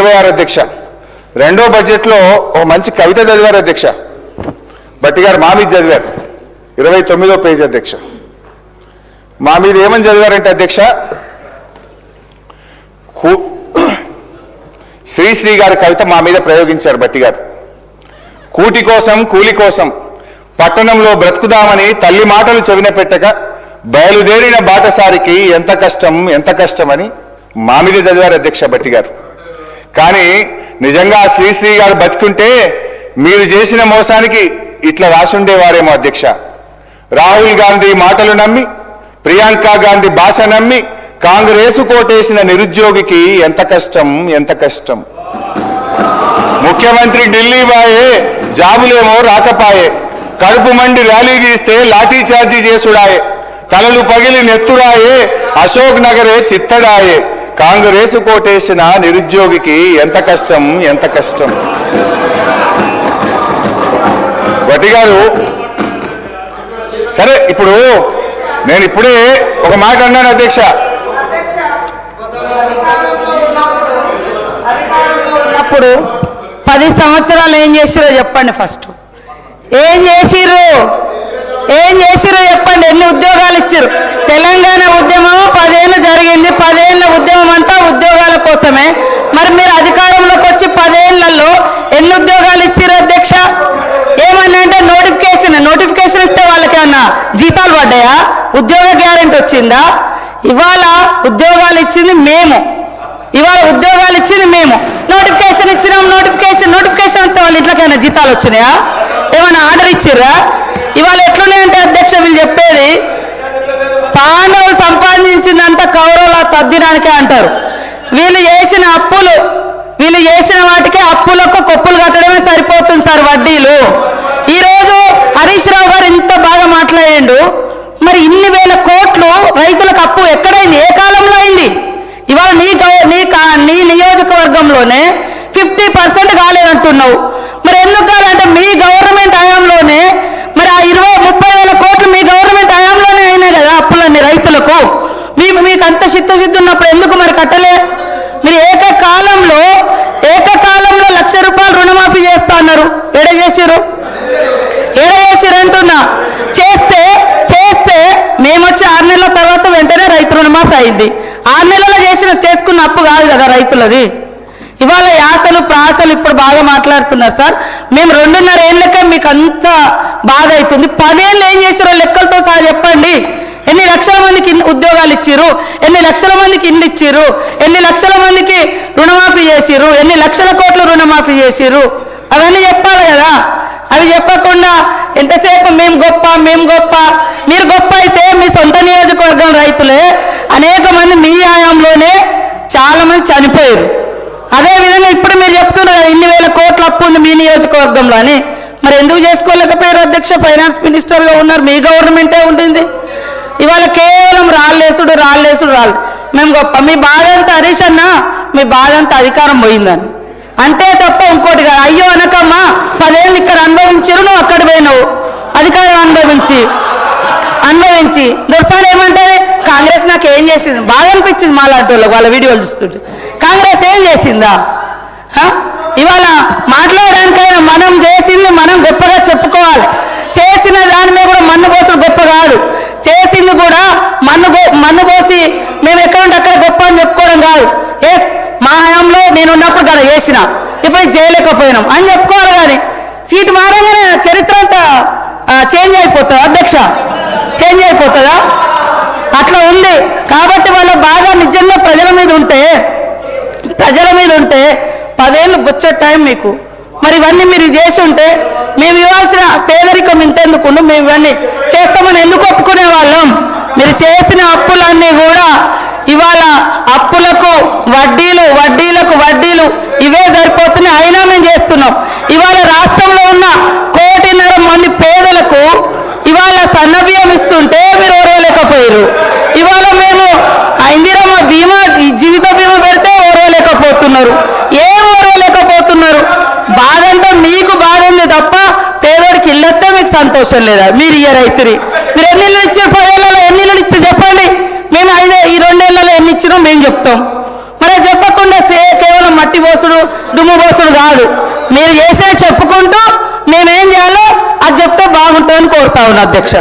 126 అధ్యక్ష. రెండో బడ్జెట్లో ఒక మంచి కవిత చదివారు అధ్యక్ష. భట్టి గారు మా మీద చదివారు 29వ పేజీ అధ్యక్ష. మా మీద ఏమని చదివారంటే అధ్యక్ష, శ్రీశ్రీ గారి కవిత మా మీద ప్రయోగించారు భట్టి గారు. కూటి కోసం కూలి కోసం పట్టణంలో బ్రతుకుదామని తల్లి మాటలు చెవిన పెట్టక బయలుదేరిన బాటసారికి ఎంత కష్టం ఎంత కష్టమని మా మీద చదివారు అధ్యక్ష భట్టి గారు. కానీ నిజంగా శ్రీశ్రీ గారు బతుకుంటే మీరు చేసిన మోసానికి ఇట్లా రాసుండేవారేమో అధ్యక్ష. రాహుల్ గాంధీ మాటలు నమ్మి, ప్రియాంక గాంధీ భాష నమ్మి కాంగ్రెసు కోటేసిన నిరుద్యోగికి ఎంత కష్టం ఎంత కష్టం. ముఖ్యమంత్రి ఢిల్లీ బాయే, జాబులేమో రాకపాయే, కడుపు మండి ర్యాలీ తీస్తే లాఠీ చార్జీ చేసుడాయే, తలలు పగిలి నెత్తురాయే, అశోక్ నగరే చిత్తడాయే, కాంగ్రెసు కోటేసిన నిరుద్యోగికి ఎంత కష్టం ఎంత కష్టం. భట్టి గారు సరే, ఇప్పుడు నేను ఇప్పుడే ఒక మాట అన్నాను అధ్యక్ష. అప్పుడు 10 సంవత్సరాలు ఏం చేసిరో చెప్పండి. ఫస్ట్ ఏం చేసిర్రు చెప్పండి. ఎన్ని ఉద్యోగాలు ఇచ్చారు? తెలంగాణ ఉద్యమం 10 ఏళ్ళు జరిగింది. 10 ఏళ్ళ ఉద్యమం అంతా ఉద్యోగాల కోసమే. మరి మీరు అధికారంలోకి వచ్చి 10 ఏళ్లలో ఎన్ని ఉద్యోగాలు ఇచ్చారు అధ్యక్ష? ఏమన్నా అంటే నోటిఫికేషన్ ఇస్తే వాళ్ళకి ఏమన్నా జీతాలు పడ్డాయా? ఉద్యోగ గ్యారెంటీ వచ్చిందా? ఇవాళ ఉద్యోగాలు ఇచ్చింది మేము. నోటిఫికేషన్ ఇచ్చినాం. నోటిఫికేషన్ అంతా వాళ్ళ ఇంట్లోకైనా జీతాలు వచ్చినాయా? ఏమైనా ఆర్డర్ ఇచ్చిర్రా? ఇవాళ ఎట్లున్నాయంటే అధ్యక్ష, వీళ్ళు చెప్పేది పాండవులు సంపాదించిందంతా కౌరవుల తద్దినానికే అంటారు. వీళ్ళు చేసిన వాటికే అప్పులకు కొప్పులు కట్టడమే సరిపోతుంది సార్, వడ్డీలు. ఈరోజు హరీష్ రావు గారు ఇంత బాగా మాట్లాడిండు. మరి ఇన్ని వేల కోట్లు రైతులకు అప్పు ఎక్కడైంది? ఏ కాలంలో అయింది? ఇవాళ నీ నియోజకవర్గంలోనే 50% కాలేదంటున్నావు. మరి ఎందుకు కాలంటే మీ గవర్నమెంట్ హయాంలోనే మరి ఆ 20-30 వేల కోట్లు మీ గవర్నమెంట్ హయాంలోనే అయినాయి కదా అప్పులన్నీ రైతులకు. మీకు అంత చిత్తశుద్ధి ఉన్నప్పుడు ఎందుకు మరి కట్టలే? మీరు ఏకకాలంలో 1,00,000 రూపాయలు రుణమాఫీ చేస్తా అన్నారు. ఏడ చేసిరు అంటున్నా. చేస్తే మేము వచ్చి 6 నెలల తర్వాత వెంటనే రైతు రుణమాఫీ అయింది. 6 నెలల్లో చేసుకున్న అప్పు కాదు కదా రైతులది. ఇవాళ యాసలు ప్రాసలు ఇప్పుడు బాగా మాట్లాడుతున్నారు సార్. మేము 2.5 ఏళ్ళకే మీకు అంత బాధ అవుతుంది. 10 ఏళ్ళు ఏం చేసారో లెక్కలతో సహా చెప్పండి. ఎన్ని లక్షల మందికి ఉద్యోగాలు ఇచ్చిర్రు? ఎన్ని లక్షల మందికి ఇల్లు ఇచ్చిర్రు? ఎన్ని లక్షల మందికి రుణమాఫీ చేసిర్రు? ఎన్ని లక్షల కోట్లు రుణమాఫీ చేసిర్రు? అవన్నీ చెప్పాలి కదా. అవి చెప్పకుండా ఎంతసేపు మేము గొప్ప. మీరు గొప్ప అయితే మీ సొంత నియోజకవర్గం రైతులే అనేక మంది మీ హయాంలోనే చాలా మంది చనిపోయారు. అదేవిధంగా ఇప్పుడు మీరు చెప్తున్నారు ఇన్ని వేల కోట్ల అప్పు ఉంది మీ నియోజకవర్గంలో అని. మరి ఎందుకు చేసుకోలేకపోయారు అధ్యక్ష? ఫైనాన్స్ మినిస్టర్గా ఉన్నారు, మీ గవర్నమెంటే ఉంటుంది. ఇవాళ కేవలం రాళ్ళేసుడు. మేము గొప్ప. మీ బాధ అంతా హరీష్ అన్న, మీ బాధ అంతా అధికారం పోయిందని అంతే తప్ప ఇంకోటి కాదు. అయ్యో అనకమ్మా, 10 ఏళ్ళు ఇక్కడ అనుభవించారు, నువ్వు అక్కడ పోయినావు అధికారం అనుభవించి దొరసారి ఏమంటే కాంగ్రెస్ నాకు ఏం చేసింది? బాగా అనిపించింది మాలాంటి వాళ్ళ వీడియోలు చూస్తుంటే. కాంగ్రెస్ ఏం చేసిందా? ఇవాళ మాట్లాడడానికైనా మనం చేసింది మనం గొప్పగా చెప్పుకోవాలి. చేసిన దాని మీద కూడా మన్ను పోసుడు గొప్ప కాదు. చేసింది కూడా మన్ను పోసి మేము ఎక్కడుంటే అక్కడ గొప్ప అని చెప్పుకోవడం కాదు. మా హయాంలో నేను ఉన్నప్పుడు కదా చేసిన, ఇప్పుడు చేయలేకపోయినాం అని చెప్పుకోవాలి. కానీ సీటు మారగానే చరిత్ర అంతా చేంజ్ అయిపోతుందా అధ్యక్ష? చేంజ్ అయిపోతుందా? అట్లా ఉంది. కాబట్టి వాళ్ళ బాగా నిజంగా ప్రజల మీద ఉంటే 10 ఏళ్ళు వచ్చే టైం మీకు. మరి ఇవన్నీ మీరు చేసి ఉంటే మేము ఇవ్వాల్సిన పేదరికం ఇంతెందుకు? మేము ఇవన్నీ చేస్తామని ఎందుకు ఒప్పుకునే వాళ్ళం? మీరు చేసిన అప్పులన్నీ కూడా ఇవాళ అప్పులకు వడ్డీలు ఇవే సరిపోతున్నాయి. అయినా మేము చేస్తున్నాం. ఇవాళ రాష్ట్రంలో ఉన్న 1.5 కోటి పేదలకు ఇవాళ సన్నబియ్యం ఇస్తుంటే మీరు ఓర్వలేకపోయారు. ఇవాళ మేము ఇందిరమ్మ బీమా, జీవిత బీమా పెడితే ఓర్వలేకపోతున్నారు. ఏం ఓర్వలేకపోతున్నారు? బాధంతా మీకు బాధ ఉంది తప్ప పేదోడికి ఇల్లొస్తే మీకు సంతోషం లేదా? మీరు రైతురి మీరు ఎన్ని ఇళ్ళు ఇచ్చారు? 10 ఏళ్లలో ఎన్ని ఇళ్ళు ఇచ్చారు చెప్పండి. మేము ఈ 2 ఏళ్లలో ఎన్ని ఇచ్చినాం మేము చెప్తాం. మరి చెప్పకుండా కేవలం మట్టి పోసుడు దుమ్ము పోసుడు కాదు. మీరు చేసే చెప్పుకుంటూ మేమేం చేయాలో అది చెప్తే బాగుంటుందని కోరుతా ఉన్నా అధ్యక్ష.